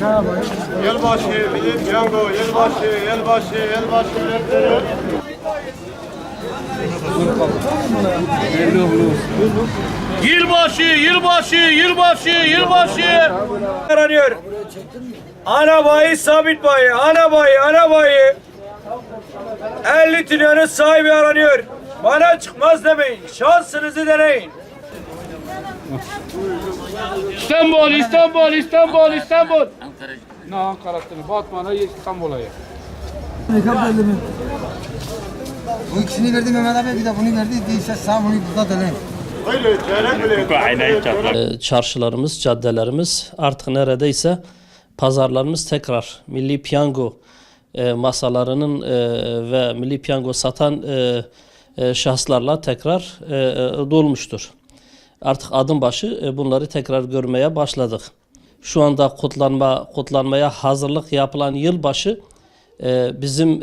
Yılbaşı, milli piyango, yılbaşı biletleri. Yılbaşı. Aranıyor. Ana bayi sabit bayi, ana bayi. 50 trilyonun sahibi aranıyor. Bana çıkmaz demeyin, şansınızı deneyin. İstanbul. Ne Ankara'sını, Batman'a, İstanbul'a. Bu ikisini verdi Mehmet abi, bir de bunu verdi. Değilse sağ bunu burada dönelim. Çarşılarımız, caddelerimiz artık neredeyse pazarlarımız tekrar milli piyango masalarının ve milli piyango satan şahıslarla tekrar dolmuştur. Artık adım başı bunları tekrar görmeye başladık. Şu anda kutlanmaya hazırlık yapılan yılbaşı bizim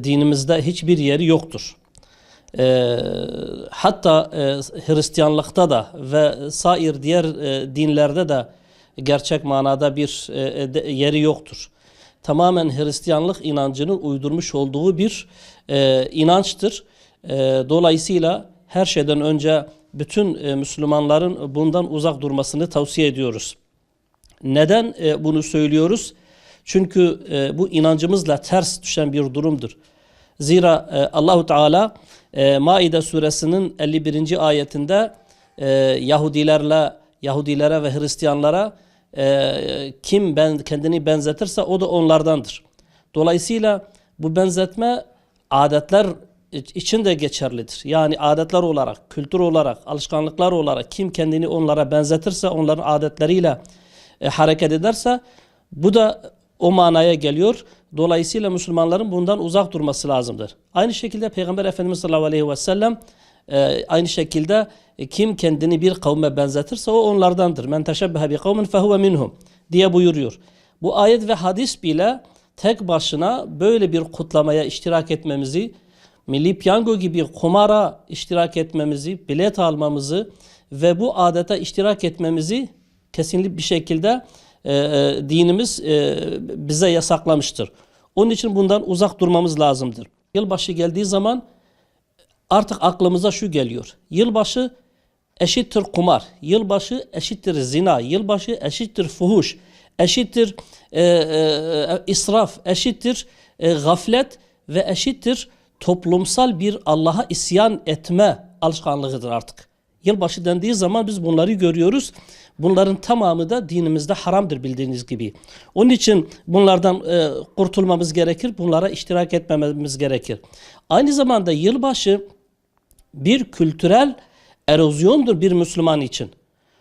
dinimizde hiçbir yeri yoktur. Hatta Hristiyanlıkta da ve sair diğer dinlerde de gerçek manada bir yeri yoktur. Tamamen Hristiyanlık inancının uydurmuş olduğu bir inançtır. Dolayısıyla her şeyden önce bütün Müslümanların bundan uzak durmasını tavsiye ediyoruz. Neden bunu söylüyoruz? Çünkü bu inancımızla ters düşen bir durumdur. Zira Allahu Teala Maide suresinin 51. ayetinde Yahudilere ve Hristiyanlara kim kendini benzetirse o da onlardandır. Dolayısıyla bu benzetme adetler için de geçerlidir. Yani adetler olarak, kültür olarak, alışkanlıklar olarak kim kendini onlara benzetirse, onların adetleriyle hareket ederse bu da o manaya geliyor. Dolayısıyla Müslümanların bundan uzak durması lazımdır. Aynı şekilde Peygamber Efendimiz sallallahu aleyhi ve sellem aynı şekilde kim kendini bir kavme benzetirse o onlardandır. Men teşebbehe bi kavmin fehuve minhum diye buyuruyor. Bu ayet ve hadis bile tek başına böyle bir kutlamaya iştirak etmemizi, milli piyango gibi kumara iştirak etmemizi, bilet almamızı ve bu adete iştirak etmemizi kesinlikle bir şekilde dinimiz bize yasaklamıştır. Onun için bundan uzak durmamız lazımdır. Yılbaşı geldiği zaman artık aklımıza şu geliyor. Yılbaşı eşittir kumar, yılbaşı eşittir zina, yılbaşı eşittir fuhuş, eşittir israf, eşittir gaflet ve eşittir toplumsal bir Allah'a isyan etme alışkanlığıdır artık. Yılbaşı dendiği zaman biz bunları görüyoruz. Bunların tamamı da dinimizde haramdır bildiğiniz gibi. Onun için bunlardan kurtulmamız gerekir. Bunlara iştirak etmememiz gerekir. Aynı zamanda yılbaşı bir kültürel erozyondur bir Müslüman için.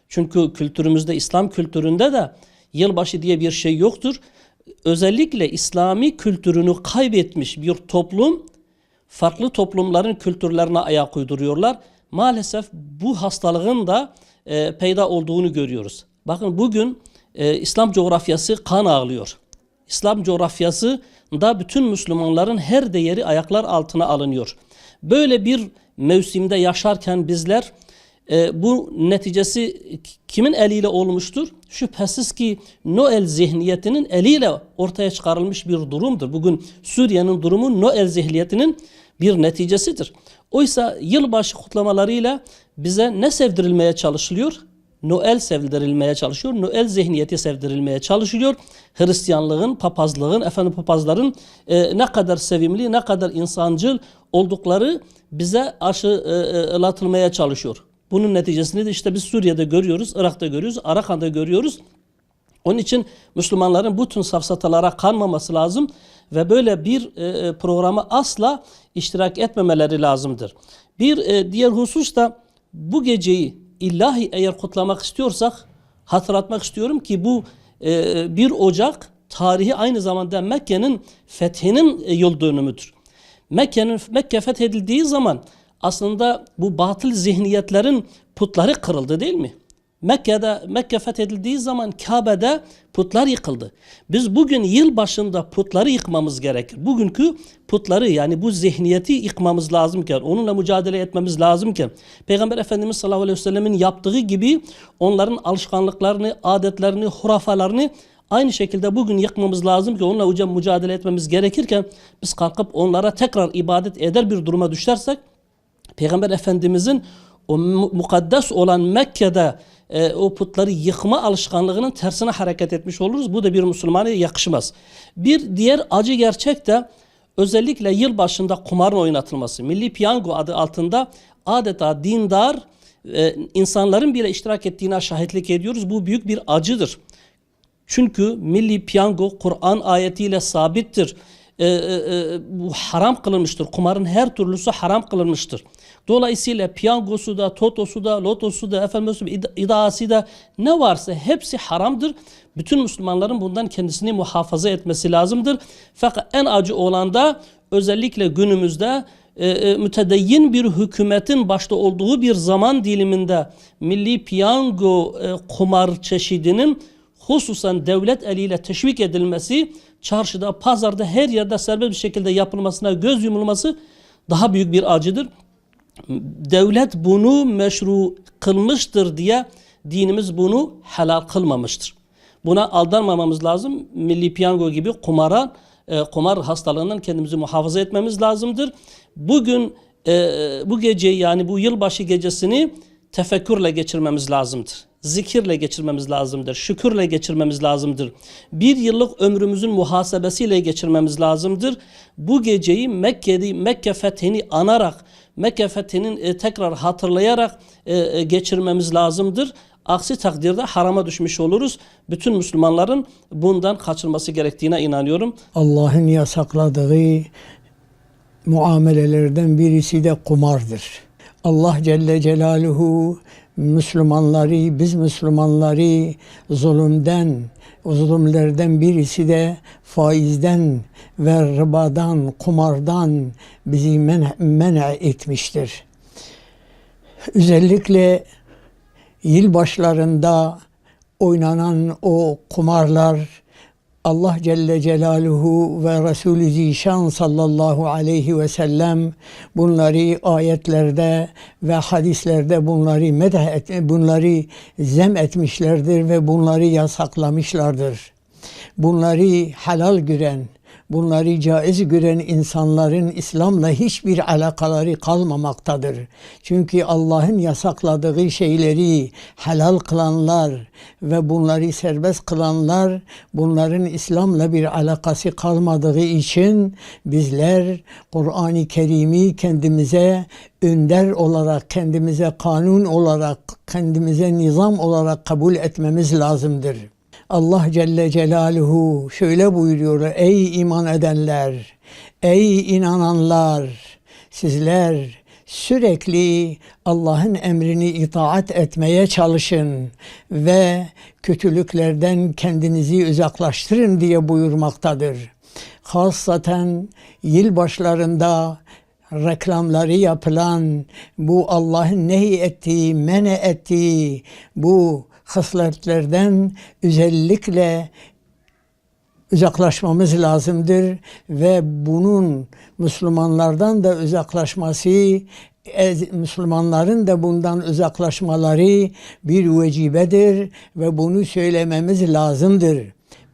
Çünkü kültürümüzde, İslam kültüründe de yılbaşı diye bir şey yoktur. Özellikle İslami kültürünü kaybetmiş bir toplum farklı toplumların kültürlerine ayak uyduruyorlar. Maalesef bu hastalığın da peyda olduğunu görüyoruz. Bakın bugün İslam coğrafyası kan ağlıyor. İslam coğrafyasında bütün Müslümanların her değeri ayaklar altına alınıyor. Böyle bir mevsimde yaşarken bizler bu neticesi kimin eliyle olmuştur? Şüphesiz ki Noel zihniyetinin eliyle ortaya çıkarılmış bir durumdur. Bugün Suriye'nin durumu Noel zihniyetinin bir neticesidir. Oysa yılbaşı kutlamalarıyla bize ne sevdirilmeye çalışılıyor? Noel sevdirilmeye çalışıyor. Noel zihniyeti sevdirilmeye çalışılıyor. Hristiyanlığın, papazlığın, papazların ne kadar sevimli, ne kadar insancıl oldukları bize aşılatılmaya çalışıyor. Bunun neticesini de işte biz Suriye'de görüyoruz, Irak'ta görüyoruz, Arakan'da görüyoruz. Onun için Müslümanların bütün safsatalara kanmaması lazım ve böyle bir programa asla iştirak etmemeleri lazımdır. Bir diğer husus da bu geceyi illahi eğer kutlamak istiyorsak hatırlatmak istiyorum ki bu 1 Ocak tarihi aynı zamanda Mekke'nin fethinin yıl dönümüdür. Mekke fethedildiği zaman aslında bu batıl zihniyetlerin putları kırıldı değil mi? Mekke fethedildiği zaman Kabe'de putlar yıkıldı. Biz bugün yıl başında putları yıkmamız gerekir. Bugünkü putları yani bu zihniyeti yıkmamız lazımken, onunla mücadele etmemiz lazımken, Peygamber Efendimiz sallallahu aleyhi ve sellemin yaptığı gibi onların alışkanlıklarını, adetlerini, hurafalarını Aynı şekilde bugün yıkmamız lazım ki onunla hocam mücadele etmemiz gerekirken biz kalkıp onlara tekrar ibadet eder bir duruma düşersek Peygamber Efendimizin o mukaddes olan Mekke'de o putları yıkma alışkanlığının tersine hareket etmiş oluruz. Bu da bir Müslümana yakışmaz. Bir diğer acı gerçek de özellikle yılbaşında kumarın oynatılması. Milli Piyango adı altında adeta dindar insanların bile iştirak ettiğine şahitlik ediyoruz. Bu büyük bir acıdır. Çünkü Milli Piyango Kur'an ayetiyle sabittir. Bu haram kılınmıştır. Kumarın her türlüsü haram kılınmıştır. Dolayısıyla piyangosu da, totosu da, lotosu da, iddiası da ne varsa hepsi haramdır. Bütün Müslümanların bundan kendisini muhafaza etmesi lazımdır. Fakat en acı olan da özellikle günümüzde mütedeyyin bir hükümetin başta olduğu bir zaman diliminde milli piyango kumar çeşidinin hususen devlet eliyle teşvik edilmesi, çarşıda, pazarda, her yerde serbest bir şekilde yapılmasına göz yumulması daha büyük bir acıdır. Devlet bunu meşru kılmıştır diye dinimiz bunu helal kılmamıştır. Buna aldanmamamız lazım. Milli piyango gibi kumar hastalığından kendimizi muhafaza etmemiz lazımdır. Bugün bu gece yani bu yılbaşı gecesini tefekkürle geçirmemiz lazımdır. Zikirle geçirmemiz lazımdır. Şükürle geçirmemiz lazımdır. Bir yıllık ömrümüzün muhasebesiyle geçirmemiz lazımdır. Bu geceyi Mekke fethini anarak, Mekke fethinin tekrar hatırlayarak geçirmemiz lazımdır. Aksi takdirde harama düşmüş oluruz. Bütün Müslümanların bundan kaçınması gerektiğine inanıyorum. Allah'ın yasakladığı muamelelerden birisi de kumardır. Allah Celle Celaluhu biz Müslümanları zulümlerden birisi de faizden ve ribadan, kumardan bizi men etmiştir. Özellikle yılbaşlarında oynanan o kumarlar Allah Celle Celaluhu ve Resulü Zişan sallallahu aleyhi ve sellem bunları ayetlerde ve hadislerde bunları zem etmişlerdir ve bunları yasaklamışlardır. Bunları helal gören, bunları caiz gören insanların İslam'la hiçbir alakaları kalmamaktadır. Çünkü Allah'ın yasakladığı şeyleri helal kılanlar ve bunları serbest kılanlar, bunların İslam'la bir alakası kalmadığı için bizler Kur'an-ı Kerim'i kendimize önder olarak, kendimize kanun olarak, kendimize nizam olarak kabul etmemiz lazımdır. Allah Celle Celaluhu şöyle buyuruyor: ey iman edenler, ey inananlar, sizler sürekli Allah'ın emrini itaat etmeye çalışın ve kötülüklerden kendinizi uzaklaştırın diye buyurmaktadır. Hasaten yılbaşlarında reklamları yapılan, bu Allah'ın nehyettiği, men ettiği bu hasletlerden özellikle uzaklaşmamız lazımdır ve bunun Müslümanlardan da uzaklaşması, Müslümanların da bundan uzaklaşmaları bir vecibedir ve bunu söylememiz lazımdır.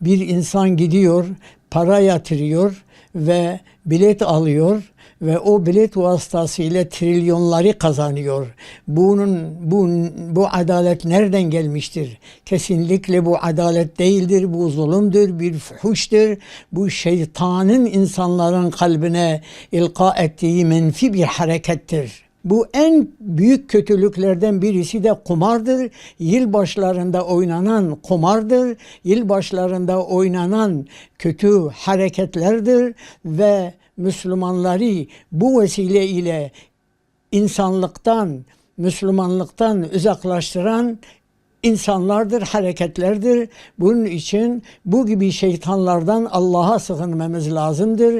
Bir insan gidiyor, para yatırıyor ve bilet alıyor ve o bilet vasıtasıyla trilyonları kazanıyor. Bu adalet nereden gelmiştir? Kesinlikle bu adalet değildir, bu zulümdür, bir fuhuştur. Bu şeytanın insanların kalbine ilka ettiği menfi bir harekettir. Bu en büyük kötülüklerden birisi de kumardır. Yılbaşlarında oynanan kumardır. Yılbaşlarında oynanan kötü hareketlerdir ve Müslümanları bu vesile ile Müslümanlıktan uzaklaştıran insanlardır, hareketlerdir. Bunun için bu gibi şeytanlardan Allah'a sığınmamız lazımdır.